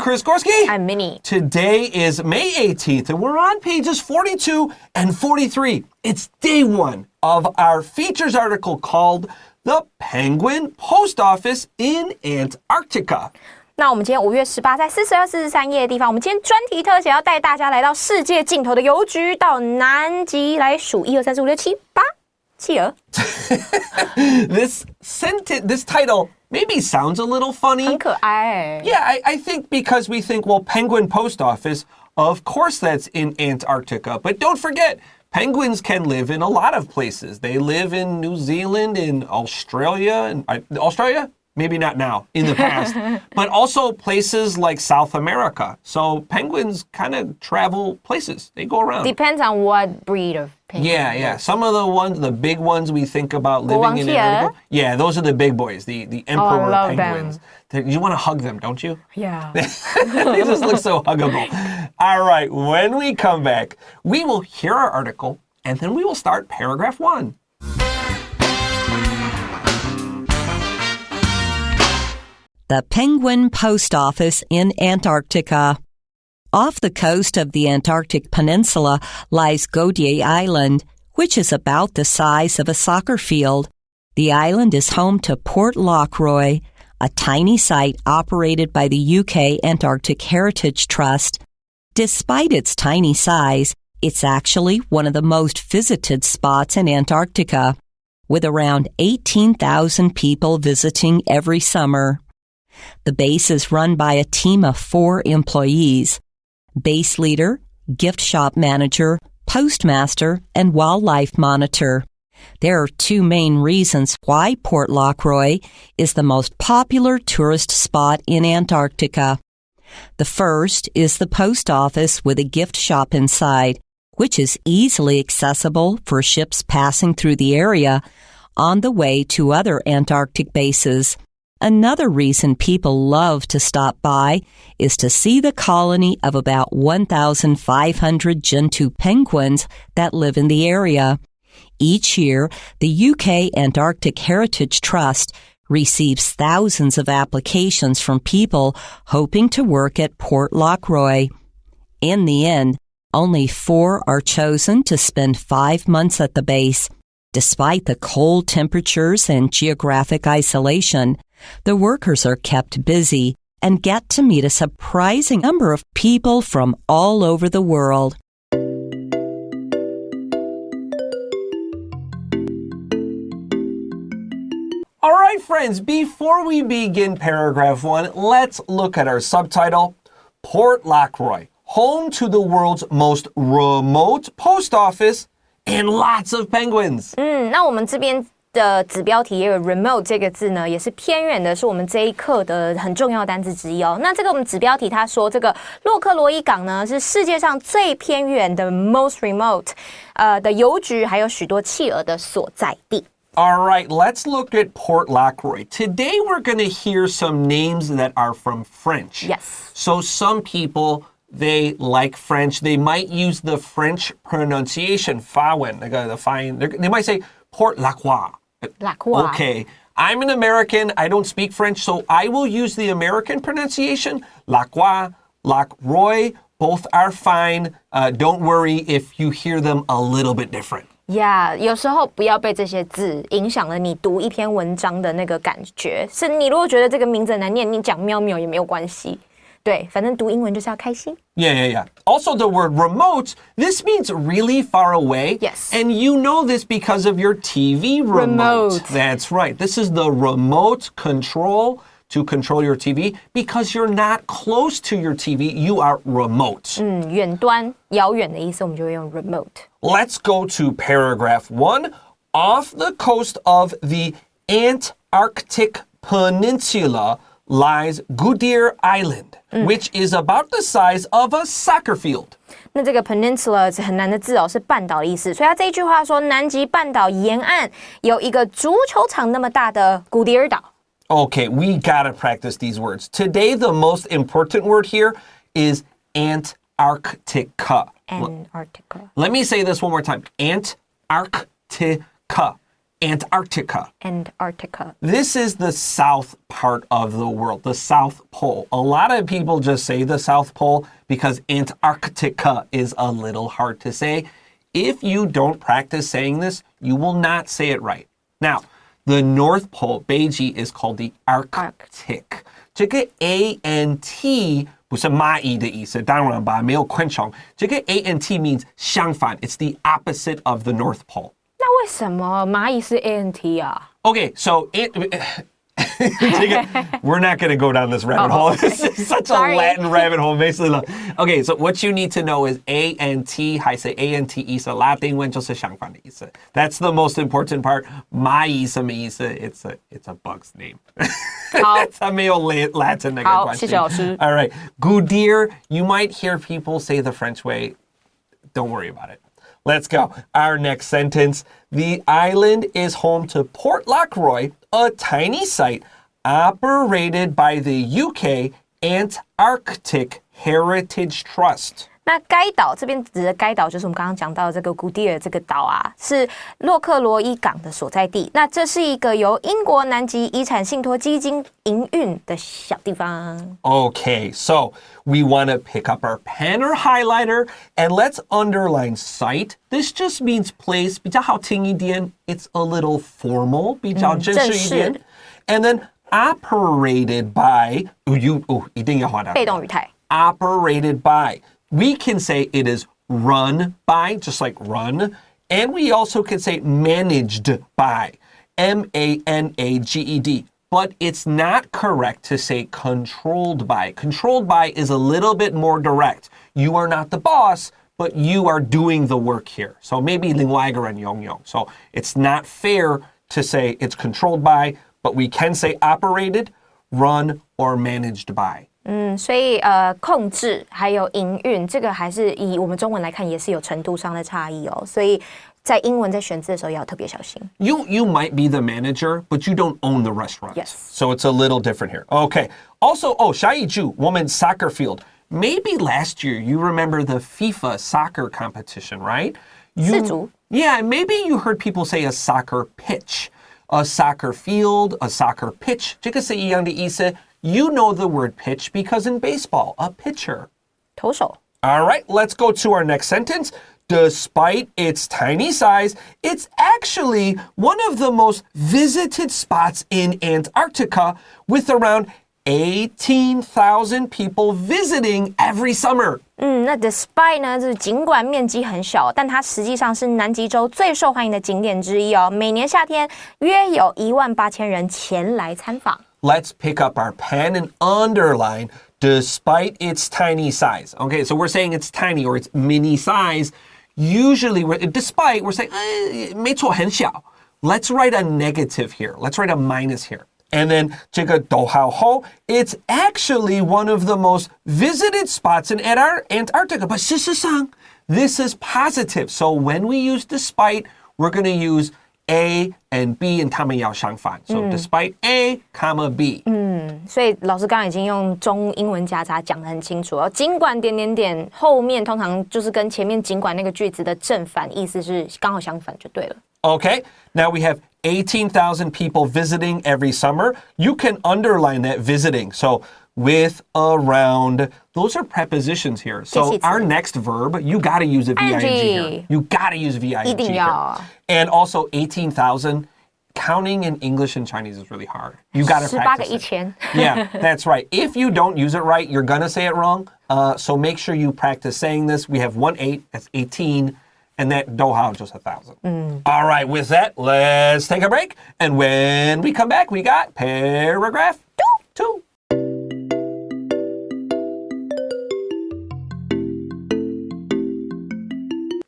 Chris Gorski. I'm Minnie. Today is May 18th, and we're on pages 42 and 43. It's day one of our features article called The Penguin Post Office in Antarctica. 那我们今天5月18在42、43页的地方，我们今天专题特写要带大家来到世界尽头的邮局，到南极来数1、2、3、4、5、6、7、8企鹅。This title maybe sounds a little funny. 很可爱。Yeah, I think because we think, well, Penguin Post Office, of course that's in Antarctica. But don't forget, penguins can live in a lot of places. They live in New Zealand, in Australia. Australia? Maybe not now, in the past. But also places like South America. So penguins kind of travel places. They go around. Depends on what breed of penguin. Yeah. Some of the big ones we think about living in Antarctica. Yeah, those are the big boys, the emperor penguins. You want to hug them, don't you? Yeah. They just look so huggable. All right, when we come back, we will hear our article, and then we will start paragraph 1. The Penguin Post Office in Antarctica. Off the coast of the Antarctic Peninsula lies Godier Island, which is about the size of a soccer field. The island is home to Port Lockroy, a tiny site operated by the UK Antarctic Heritage Trust. Despite its tiny size, it's actually one of the most visited spots in Antarctica, with around 18,000 people visiting every summer. The base is run by a team of 4 employees: base leader, gift shop manager, postmaster, and wildlife monitor. There are 2 main reasons why Port Lockroy is the most popular tourist spot in Antarctica. The first is the post office with a gift shop inside, which is easily accessible for ships passing through the area on the way to other Antarctic bases. Another reason people love to stop by is to see the colony of about 1,500 Gentoo penguins that live in the area. Each year, the UK Antarctic Heritage Trust receives thousands of applications from people hoping to work at Port Lockroy. In the end, only 4 are chosen to spend 5 months at the base. Despite the cold temperatures and geographic isolation, the workers are kept busy and get to meet a surprising number of people from all over the world. All right, friends, before we begin paragraph 1, let's look at our subtitle. Port Lockroy, home to the world's most remote post office and lots of penguins. 那我们这边的子标题也有 remote 这个字呢，也是偏远的，是我们这一课的很重要的单字之一哦。那这个我们子标题他说，这个洛克罗伊港呢是世界上最偏远的 most remote 的邮局，还有许多企鹅的所在地。All right, let's look at Port Lockroy. Today we're going to hear some names that are from French. Yes. So some people, they like French. They might use the French pronunciation, 发文, the 发音. They might say Port Lockroy. Okay. I'm an American. I don't speak French, so I will use the American pronunciation. Lockroy, Lockroy, both are fine. Don't worry if you hear them a little bit different. Yeah, 有时候不要被这些字影响了你读一篇文章的那个感觉。是你如果觉得这个名字很难念，你讲喵喵也没有关系。对，反正读英文就是要开心。Yeah. Also, the word remote, this means really far away. Yes. And you know this because of your TV remote. That's right. This is the remote control to control your TV because you're not close to your TV. You are remote. 远端、遥远的意思，我们就会用 remote. Let's go to paragraph 1. Off the coast of the Antarctic Peninsula lies Godier Island, which is about the size of a soccer field. 那这个 peninsula 是很难的字哦，是半岛的意思。所以他这一句话说，南极半岛沿岸有一个足球场那么大的古迪尔岛。Okay, we gotta practice these words. Today, the most important word here is Antarctica. Antarctica. Let me say this one more time. Antarctica. Antarctica. Antarctica. This is the south part of the world, the South Pole. A lot of people just say the South Pole because Antarctica is a little hard to say. If you don't practice saying this, you will not say it right. Now, the North Pole, Beiji, is called the Arctic. 这个 ANT 不是蚂蚁的意思，当然吧，没有昆虫。这个 ANT means 相反， it's the opposite of the North Pole. 那为什么蚂蚁是 ANT 啊？ Okay, so we're not going to go down this rabbit hole. This is such a Latin rabbit hole. Okay, so what you need to know is ANT 还是 ANT 意思，拉丁文就是相反的意思。That's the most important part. 蚂蚁什么意思？ It's a bug's name. 好，它没有 Latin 那个关系。好，谢谢老师。All right, Goudir, you might hear people say the French way. Don't worry about it. Let's go. Our next sentence. The island is home to Port Lockroy, a tiny site operated by the UK Antarctic Heritage Trust. 那该岛这边指的该岛就是我们刚刚讲到的这个古迪尔这个岛啊，是洛克罗伊港的所在地。那这是一个由英国南极遗产信托基金营运的小地方。Okay, so we want to pick up our pen or highlighter and let's underline site. This just means place. 比较好听一点. It's a little formal. 比较正式一点. And then operated by. 一定要画的。被动语态。Operated by. We can say it is run by, just like run. And we also can say managed by, M-A-N-A-G-E-D. But it's not correct to say controlled by. Controlled by is a little bit more direct. You are not the boss, but you are doing the work here. So maybe 另外一个人拥有. So it's not fair to say it's controlled by, but we can say operated, run, or managed by. 所以控制还有营运，这个还是以我们中文来看，也是有程度上的差异哦。所以在英文在选字的时候也要特别小心。You might be the manager, but you don't own the restaurant. Yes. So it's a little different here. Okay. Also, 下一句 women's soccer field. Maybe last year you remember the FIFA soccer competition, right? 世足. Yeah, maybe you heard people say a soccer pitch, a soccer field, a soccer pitch. 这个是一样的意思。You know the word pitch because in baseball, a pitcher. 投手. All right, let's go to our next sentence. Despite its tiny size, it's actually one of the most visited spots in Antarctica with around 18,000 people visiting every summer. 那 despite 呢，就是尽管面积很小，但它实际上是南极洲最受欢迎的景点之一哦。每年夏天约有18000人前来参访。Let's pick up our pen and underline despite its tiny size. Okay, so we're saying it's tiny or it's mini size. Usually, despite, we're saying, 没错，很小. Let's write a negative here. Let's write a minus here. And then, 这个逗号后, it's actually one of the most visited spots in Antarctica. But 事实上, this is positive. So when we use despite, we're going to use A and B and 它们要相反. So despite A, comma B. 所以老师刚刚已经用中英文夹杂讲得很清楚哦。尽管点点点后面通常就是跟前面尽管那个句子的正反意思是刚好相反就对了。Okay, now we have 18,000 people visiting every summer. You can underline that visiting. So with, around, those are prepositions here. So our next verb, you got to use a VING here. You got to use VING 一定要。 here. And also 18,000, counting in English and Chinese is really hard. You got to practice it. 18,000. Yeah, that's right. If you don't use it right, you're going to say it wrong. So make sure you practice saying this. We have 1/8, that's 18. And that dohao just 1,000. All right, with that, let's take a break. And when we come back, we got paragraph 2.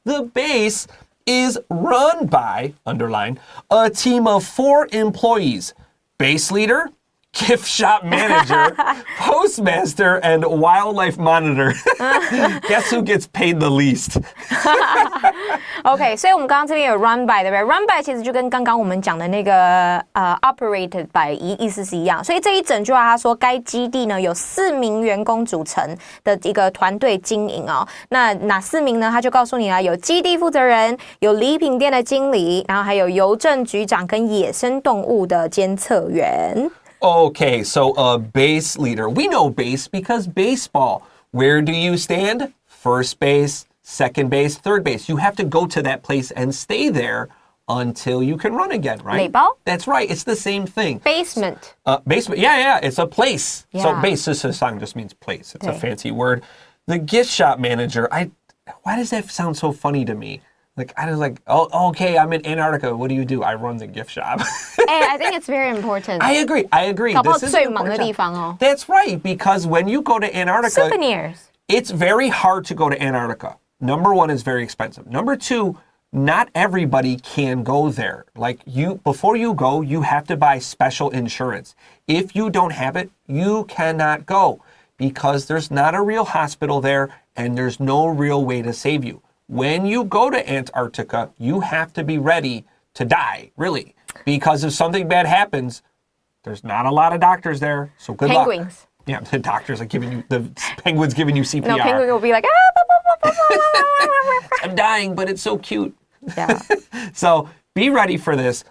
The base is run by, underline, a team of 4 employees. Base leader, gift shop manager, postmaster, and wildlife monitor. Guess who gets paid the least? OK， 所以我们刚刚这边有 run by 对不对 ？run by 其实就跟刚刚我们讲的那个operated by 意思是一样。所以这一整句话他说，该基地呢有4名员工组成的一个团队经营哦。那哪4名呢？他就告诉你了，有基地负责人，有礼品店的经理，然后还有邮政局长跟野生动物的监测员。Okay, so a base leader. We know base because baseball. Where do you stand? First base, second base, third base. You have to go to that place and stay there until you can run again, right? 垒包? That's right. It's the same thing. Basement. Basement. Yeah. It's a place. Yeah. So base just means place. It's a fancy word. The gift shop manager. Why does that sound so funny to me? Like, I was like, oh, okay, I'm in Antarctica. What do? I run the gift shop. I think it's very important. I agree. 搞不好最忙的地方哦。That's right, because when you go to Antarctica, souvenirs. It's very hard to go to Antarctica. Number one, it's very expensive. Number two, not everybody can go there. Like before you go, you have to buy special insurance. If you don't have it, you cannot go because there's not a real hospital there and there's no real way to save you. When you go to Antarctica, you have to be ready to die, really. Because if something bad happens, there's not a lot of doctors there, so good luck. Penguins. Yeah, the doctors are the penguins giving you CPR. No, penguin will be like, I'm dying, but it's so cute. Yeah. So be ready for this.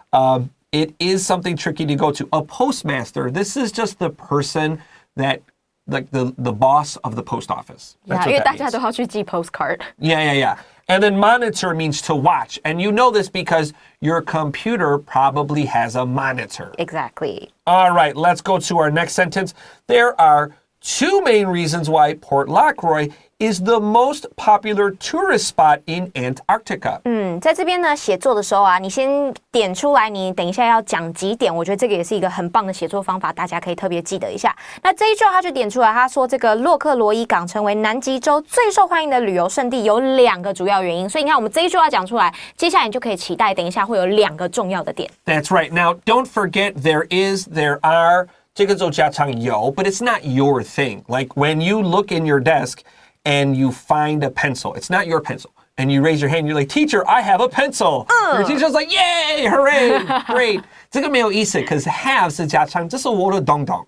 It is something tricky to go to. A postmaster, this is just the person that, like the boss of the post office. That's yeah, what that 大家都要去寄 postcard. Yeah. And then monitor means to watch. And you know this because your computer probably has a monitor. Exactly. All right, let's go to our next sentence. There are 2 main reasons why Port Lockroy is the most popular tourist spot in Antarctica. 在这边呢，写作的时候啊，你先点出来，你等一下要讲几点，我觉得这个也是一个很棒的写作方法，大家可以特别记得一下。那这一句话他就点出来，他说这个洛克罗伊港成为南极洲最受欢迎的旅游胜地有2个主要原因，所以你看我们这一句话讲出来，接下来你就可以期待等一下会有2个重要的点。That's right. Now, don't forget there are 这个就加上有 but it's not your thing. Like when you look in your desk and you find a pencil, it's not your pencil. And you raise your hand, you're like, teacher, I have a pencil. Your teacher's like, yay, hooray, great. 这个没有意思 because have 是加上，这是我的东东。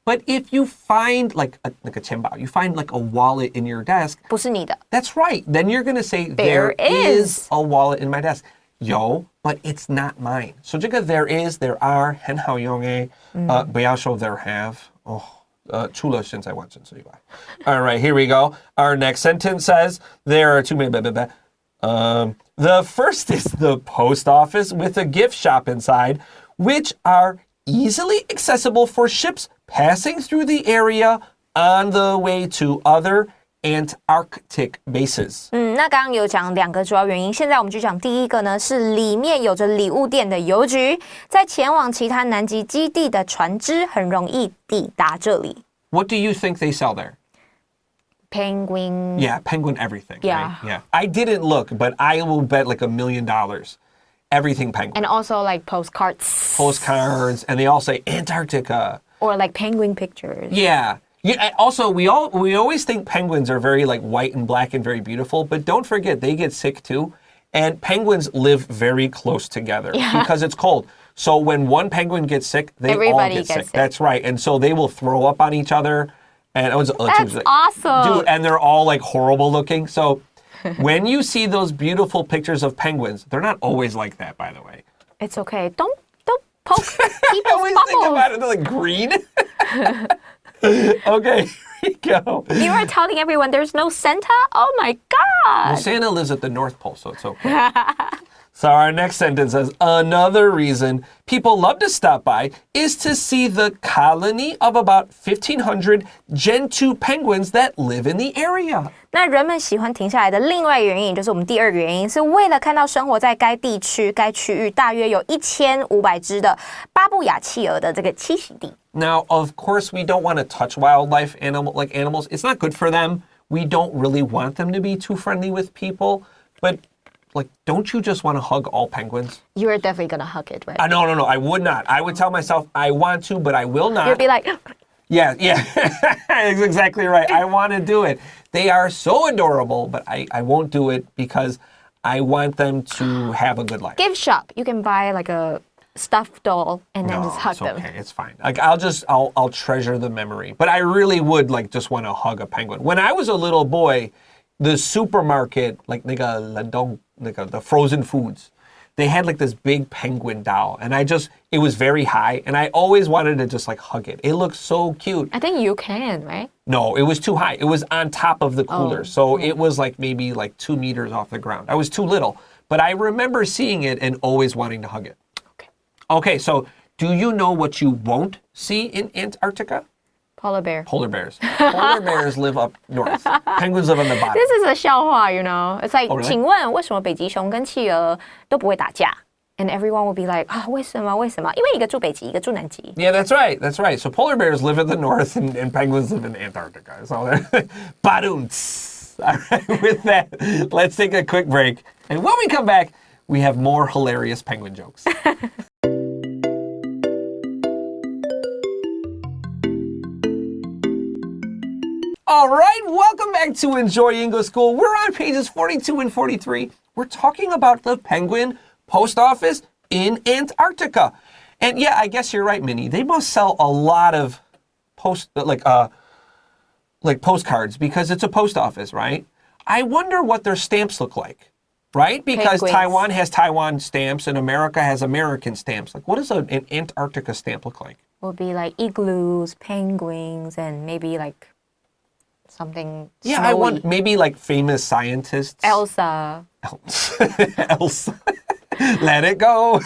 But if you find like a 钱包, you find like a wallet in your desk. 不是你的。That's right. Then you're going to say, there is a wallet in my desk. 有 but it's not mine. So 这个 there are 很好用诶。不要说 there have. 除了现在完成式以外。All right, here we go. Our next sentence says there are 2 the first is the post office with a gift shop inside, which are easily accessible for ships passing through the area on the way to other Antarctic bases. 那刚刚有讲2个主要原因，现在我们就讲第一个呢，是里面有着礼物店的邮局，在前往其他南极基地的船只很容易抵达这里。What do you think they sell there? Penguin. Yeah, penguin everything. Yeah. Right? Yeah. I didn't look, but I will bet like $1 million. Everything penguin. And also like postcards. Postcards, and they all say Antarctica. Or like penguin pictures. Yeah. Also, we always think penguins are very like white and black and very beautiful, but don't forget they get sick too. And penguins live very close together because it's cold. So when one penguin gets sick, everybody all get sick. That's right. And so they will throw up on each other. And that's awesome. Dude, and they're all like horrible looking. So when you see those beautiful pictures of penguins, they're not always like that, by the way. It's okay. Don't poke people's I always think about it, they're like green. Okay, here we go. You were telling everyone there's no Santa? Oh my God. Well, Santa lives at the North Pole, so it's okay. So our next sentence says, another reason people love to stop by is to see the colony of about 1,500 Gen 2 penguins that live in the area. 那人们喜欢停下来的另外原因，就是我们第2个原因，是为了看到生活在该地区、该区域大约有1500只的巴布亚企鹅的这个栖息地。Now, of course, we don't want to touch wildlife animals. It's not good for them. We don't really want them to be too friendly with people. But like, don't you just want to hug all penguins? You're definitely gonna hug it, right? No, I would not. I would tell myself I want to, but I will not. You'll be like, yeah, that's exactly right. I want to do it. They are so adorable, but I won't do it because I want them to have a good life. gift shop. You can buy like a stuffed doll and then just hug it's them. okay. It's fine. Like I'll treasure the memory. But I really would like just want to hug a penguin. When I was a little boy, the supermarket, like the frozen foods, they had like this big penguin doll, and it was very high, and I always wanted to just like hug it. It looked so cute. I think you can, right? No, it was too high. It was on top of the cooler. So it was like maybe like 2 meters off the ground. I was too little, but I remember seeing it and always wanting to hug it. Okay, so do you know what you won't see in Antarctica? Polar bear. Polar bears. Polar bears live up north. Penguins live on the bottom. This is a 笑话, you know. It's like, Oh, really? 请问为什么北极熊跟企鹅都不会打架? And everyone will be like, 为什么？因为一个住北极，一个住南极。 Yeah, that's right. That's right. So polar bears live in the north and penguins live in Antarctica. So they're badoons. All right, with that, let's take a quick break. And when we come back, we have more hilarious penguin jokes. All right, welcome back to Enjoy English School. We're on pages 42 and 43. We're talking about the penguin post office in Antarctica. And yeah, I guess you're right, Minnie. They must sell a lot of postcards because it's a post office, right? I wonder what their stamps look like, right? Because Penguins. Taiwan has Taiwan stamps and America has American stamps. Like, what does an Antarctica stamp look like? Will be like igloos, penguins, and maybe like something Yeah, snowy. I want maybe like famous scientists. Elsa. Elsa. Let it go.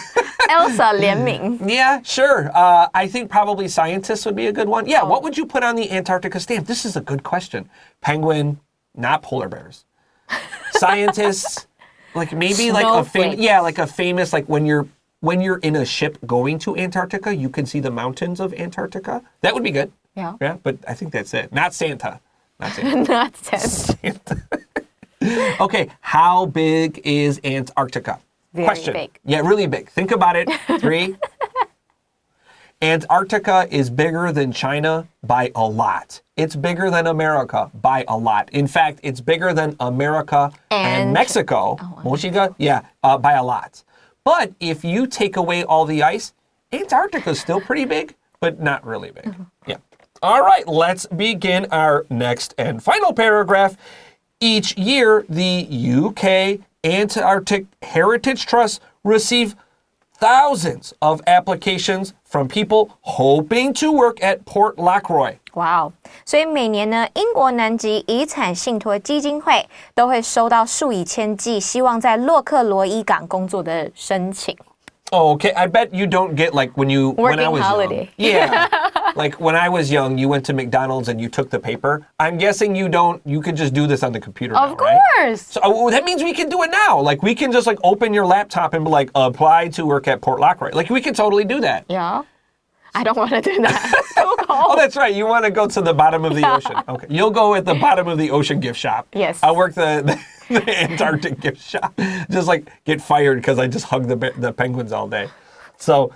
Elsa 联名. Yeah, sure. I think probably scientists would be a good one. Yeah, what would you put on the Antarctica stamp? This is a good question. Penguin, not polar bears. Scientists, like maybe like a famous, like a famous, like when you're in a ship going to Antarctica, you can see the mountains of Antarctica. That would be good. Yeah. Yeah, but I think that's it. Not Santa. Not Santa. Not Santa. Okay, how big is Antarctica? Very Question. big. Yeah, really big. Think about it. 3. Antarctica is bigger than China by a lot. It's bigger than America by a lot. In fact, it's bigger than America and Mexico. By a lot. But if you take away all the ice, Antarctica is still pretty big, but not really big. Yeah. All right, let's begin our next and final paragraph. Each year, the UK Antarctic Heritage Trust receive thousands of applications from people hoping to work at Port Lacroix. Wow. 所以每年呢，英国南极遗产信托基金会都会收到数以千计希望在洛克罗伊港工作的申请。 Oh, okay. I bet you don't get like when I was holiday. young. Yeah. Like when I was young, you went to McDonald's and you took the paper. I'm guessing you could just do this on the computer now, Of course. Right? So that means we can do it now. Like we can just like open your laptop and be like, apply to work at Port Lacroix. Like we can totally do that. Yeah. I don't want to do that. Oh, that's right. You want to go to the bottom of the ocean. Okay. You'll go at the bottom of the ocean gift shop. Yes. I'll work the Antarctic gift shop. Just like get fired because I just hug the penguins all day. So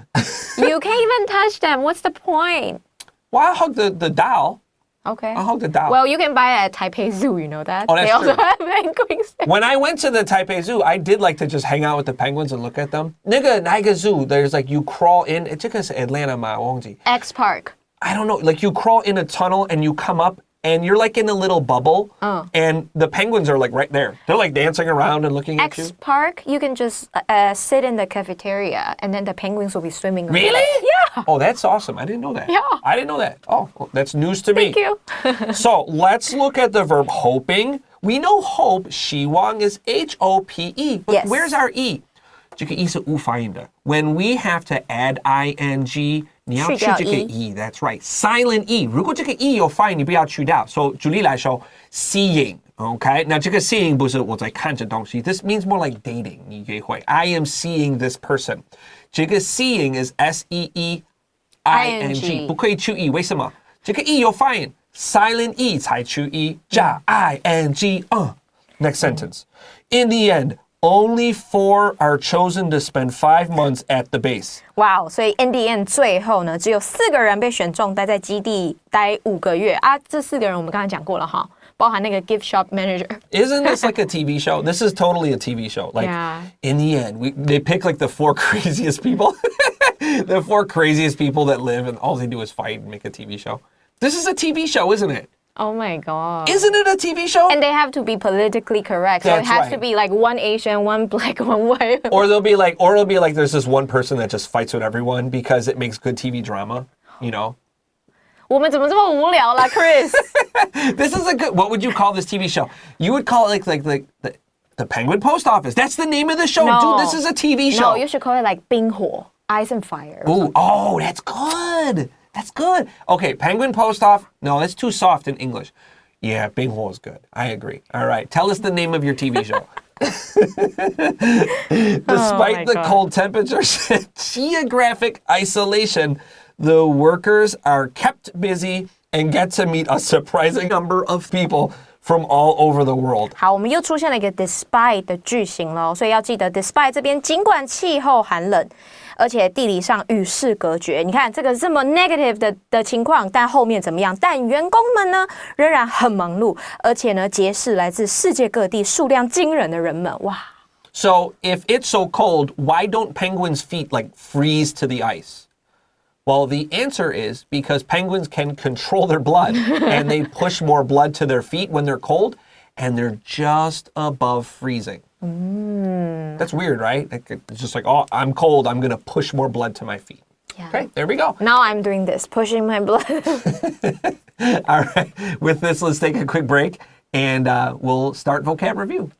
You can't even touch them. What's the point? well, I'll hug the doll. Okay. I'll hug the doll. Well, you can buy it at Taipei Zoo, you know that? Oh, that's they also true. have penguins. When I went to the Taipei Zoo, I did like to just hang out with the penguins and look at them. Naga Zoo, there's like you crawl in. It took us to Atlanta, ma, 忘记. X Park. I don't know. Like you crawl in a tunnel and you come up and you're like in a little bubble. And the penguins are like right there. They're like dancing around and looking at you. X Park, you can just sit in the cafeteria and then the penguins will be swimming around. Really? Yeah. Oh, that's awesome. I didn't know that. Yeah. I didn't know that. Oh, well, that's news to me. Thank you. So let's look at the verb hoping. We know hope, 希望 is H-O-P-E. But Yes. where's our E? 这个 E 是无发音的. When we have to add ing, 你要去这个 E. That's right. Silent E. 如果这个 E 有发音，你不要去掉. So 举例来说 seeing. Okay? Now 这个 seeing 不是我在看着东西. This means more like dating. 你也会. I am seeing this person. 这个 seeing is S-E-E-I-N-G. 不可以去 E. 为什么？这个 E 有发音. Silent E 才去 E. 加 I-N-G. Next sentence. In the end, only 4 are chosen to spend 5 months at the base. 哇，所以 in the end 最后呢，只有4个人被选中，待在基地待5个月啊。这4个人我们刚才讲过了哈，包含那个 gift shop manager. Isn't this like a TV show? This is totally a TV show. Like in the end, they pick like the 4 craziest people, the 4 craziest people that live, and all they do is fight and make a TV show. This is a TV show, isn't it? Oh my god. Isn't it a TV show? And they have to be politically correct. So it has to be like one Asian, one black, one white. Or it'll be like there's this one person that just fights with everyone because it makes good TV drama, you know? 我们怎么这么无聊啦 Chris? This is a good, what would you call this TV show? You would call it like the Penguin Post Office. That's the name of the show. No. Dude, this is a TV show. No, you should call it like 冰火 Ice and Fire. Ooh, oh, that's good. That's good. Okay, Penguin Post Office. No, that's too soft in English. Yeah, Bing Hole is good. I agree. All right, tell us the name of your TV show. Despite the cold temperatures and geographic isolation, the workers are kept busy and get to meet a surprising number of people from all over the world. 好，我们又出现了一个 despite 的句型咯，所以要记得 despite 这边尽管气候寒冷，而且地理上与世隔绝。你看这个这么 negative 的情况，但后面怎么样？但员工们呢仍然很忙碌，而且呢结识来自世界各地数量惊人的人们。哇！ So if it's so cold, why don't penguins' feet like freeze to the ice? Well, the answer is because penguins can control their blood and they push more blood to their feet when they're cold and they're just above freezing. That's weird, right? It's just like, oh, I'm cold. I'm going to push more blood to my feet. Yeah. Okay, there we go. Now I'm doing this, pushing my blood. All right. With this, let's take a quick break and we'll start vocab review.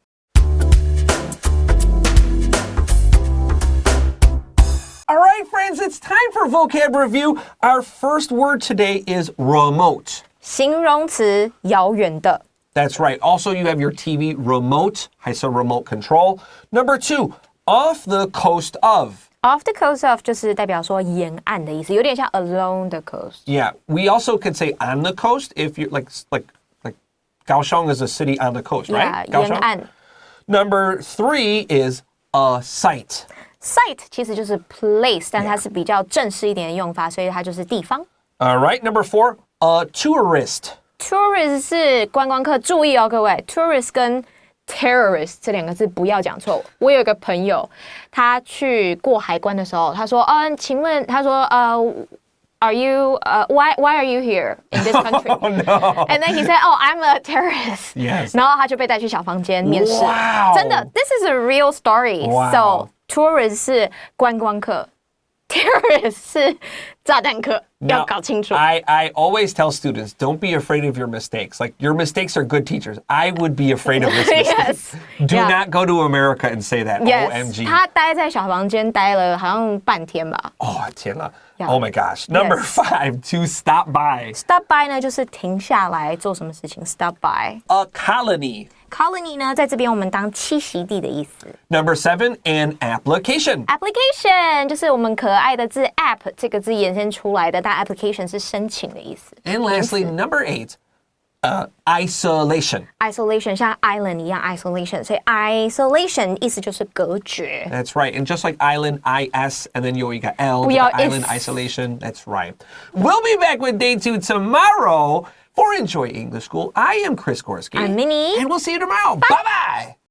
All right, friends, it's time for vocab review. Our first word today is remote. 形容词遥远的。 That's right. Also, you have your TV remote, 还是 remote control. Number 2, off the coast of. Off the coast of 就是代表说沿岸的意思，有点像 along the coast. Yeah, we also could say on the coast if you're like Kaohsiung is a city on the coast, right? Yeah, 沿岸。 Number 3 is a site. Site 其实就是 place， 但它是比较正式一点的用法，所以它就是地方。 All right, number 4, a tourist. Tourist 是观光客，注意哦，各位 ，tourist 跟 terrorist 这2个字不要讲错。我有一个朋友，他去过海关的时候，他说，请问，他说，Are you why are you here in this country? Oh no! And then he said, "Oh, I'm a terrorist." Yes. 然后他就被带去小房间面试。 Wow. 真的 ，This is a real story. Wow. So tourist 是观光客 ，terrorist 是炸弹客，要搞清楚。 I always tell students, don't be afraid of your mistakes. Like, your mistakes are good teachers. I would be afraid of this mistake. Yes. Do Yeah. not go to America and say that. Yes. OMG. 他待在小房间待了好像半天吧。Oh, 天哪. Yeah. Oh my gosh. Number Yes. 5, to stop by. Stop by 呢，就是停下来做什么事情。Stop by. A colony. Colony 呢，在这边我们当栖息地的意思。Number 7, an application. Application 就是我们可爱的字 app 这个字延伸出来的，但 application 是申请的意思。 And lastly, number 8, isolation. Isolation 像 island 一样 isolation， 所以 isolation 意思就是隔绝。 That's right. And just like island, IS, and then you got L, 不要 island is. isolation. That's right. We'll be back with day 2 tomorrow for Enjoy English School. I am Chris Gorski. I'm Minnie. And we'll see you tomorrow. Bye-bye.